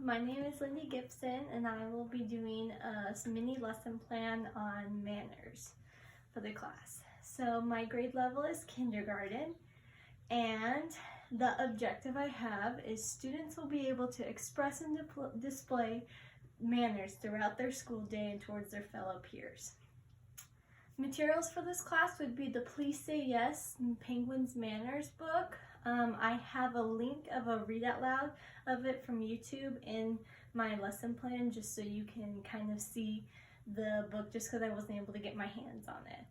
my name is Lindy Gibson and I will be doing a mini lesson plan on manners for the class. So my grade level is kindergarten, and the objective I have is students will be able to express and display manners throughout their school day and towards their fellow peers. Materials for this class would be the Please Say Yes Penguins Manners book. I have a link of a read out loud of it from YouTube in my lesson plan, just so you can kind of see the book, just because I wasn't able to get my hands on it.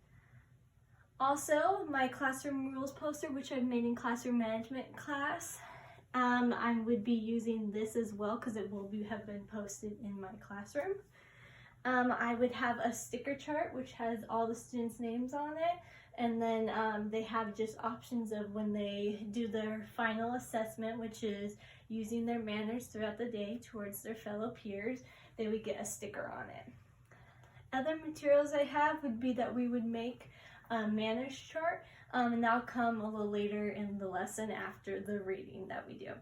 Also, my classroom rules poster, which I've made in classroom management class, I would be using this as well because it will have been posted in my classroom. I would have a sticker chart which has all the students' names on it, and then they have just options of when they do their final assessment, which is using their manners throughout the day towards their fellow peers. They would get a sticker on it. Other materials I have would be that we would make a manners chart, and that'll come a little later in the lesson after the reading that we do.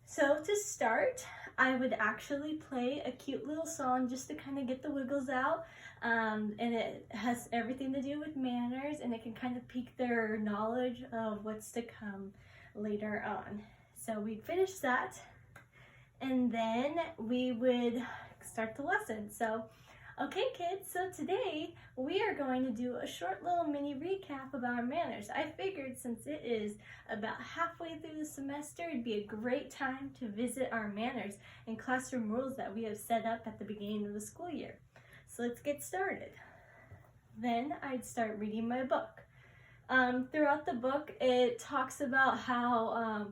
So to start, I would actually play a cute little song just to kind of get the wiggles out, and it has everything to do with manners, and it can kind of pique their knowledge of what's to come later on. So we'd finish that, and then we would start the lesson. So okay kids, so today we are going to do a short little mini recap about our manners. I figured since it is about halfway through the semester, it'd be a great time to visit our manners and classroom rules that we have set up at the beginning of the school year. So let's get started. Then I'd start reading my book. Throughout the book, it talks about how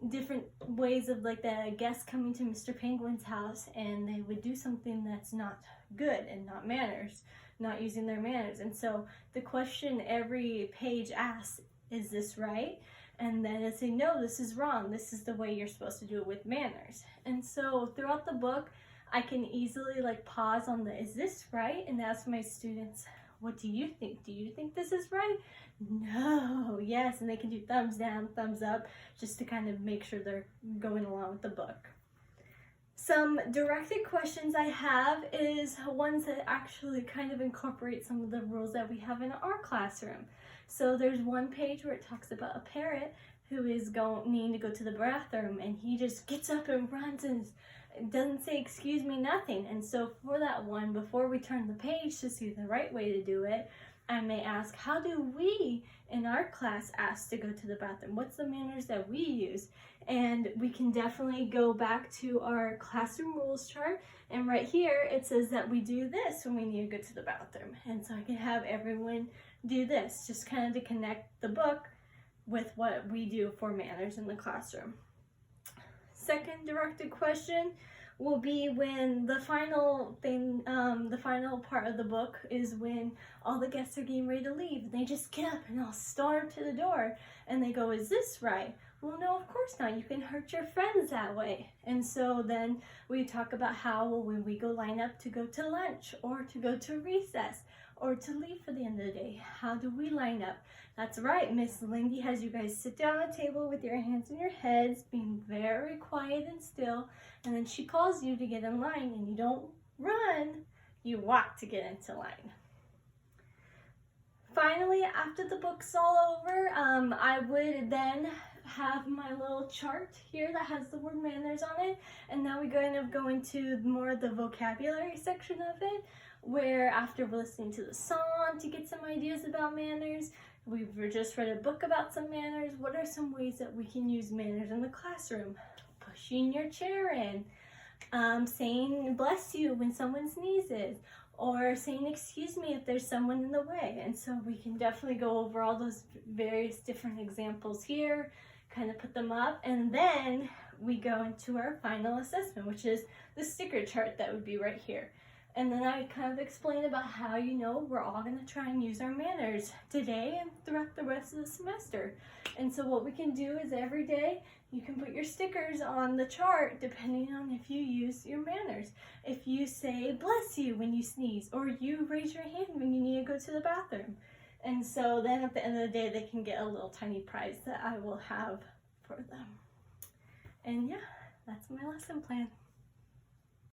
different ways of like the guests coming to Mr. Penguin's house, and they would do something that's not good and not manners, not using their manners. And so the question every page asks, is this right? And then it say, no, this is wrong. This is the way you're supposed to do it with manners. And so throughout the book, I can easily like pause on the is this right and ask my students, what do you think? Do you think this is right? No, yes, and they can do thumbs down, thumbs up, just to kind of make sure they're going along with the book. Some directed questions I have is ones that actually kind of incorporate some of the rules that we have in our classroom. So there's one page where it talks about a parrot who is needing to go to the bathroom, and he just gets up and runs and doesn't say excuse me, nothing. And so for that one, before we turn the page to see the right way to do it, I may ask, how do we in our class ask to go to the bathroom? What's the manners that we use? And we can definitely go back to our classroom rules chart, and right here it says that we do this when we need to go to the bathroom. And so I can have everyone do this, just kind of to connect the book with what we do for manners in the classroom. Second directed question will be when the final thing, the final part of the book is when all the guests are getting ready to leave. They just get up and all storm to the door, and they go, is this right? Well, no, of course not. You can hurt your friends that way. And so then we talk about how, well, when we go line up to go to lunch or to go to recess or to leave for the end of the day, how do we line up? That's right, Miss Lindy has you guys sit down at a table with your hands in your heads, being very quiet and still, and then she calls you to get in line, and you don't run, you walk to get into line. Finally, after the book's all over, I would then have my little chart here that has the word manners on it, and now we kind of go into more of the vocabulary section of it, where after listening to the song to get some ideas about manners, we've just read a book about some manners. What are some ways that we can use manners in the classroom? Pushing your chair in, saying bless you when someone sneezes, or saying excuse me if there's someone in the way. And so we can definitely go over all those various different examples here, kind of put them up, and then we go into our final assessment, which is the sticker chart that would be right here. And then I kind of explain about how, we're all going to try and use our manners today and throughout the rest of the semester. And so what we can do is every day you can put your stickers on the chart depending on if you use your manners. If you say bless you when you sneeze, or you raise your hand when you need to go to the bathroom. And so then at the end of the day they can get a little tiny prize that I will have for them. And yeah, that's my lesson plan.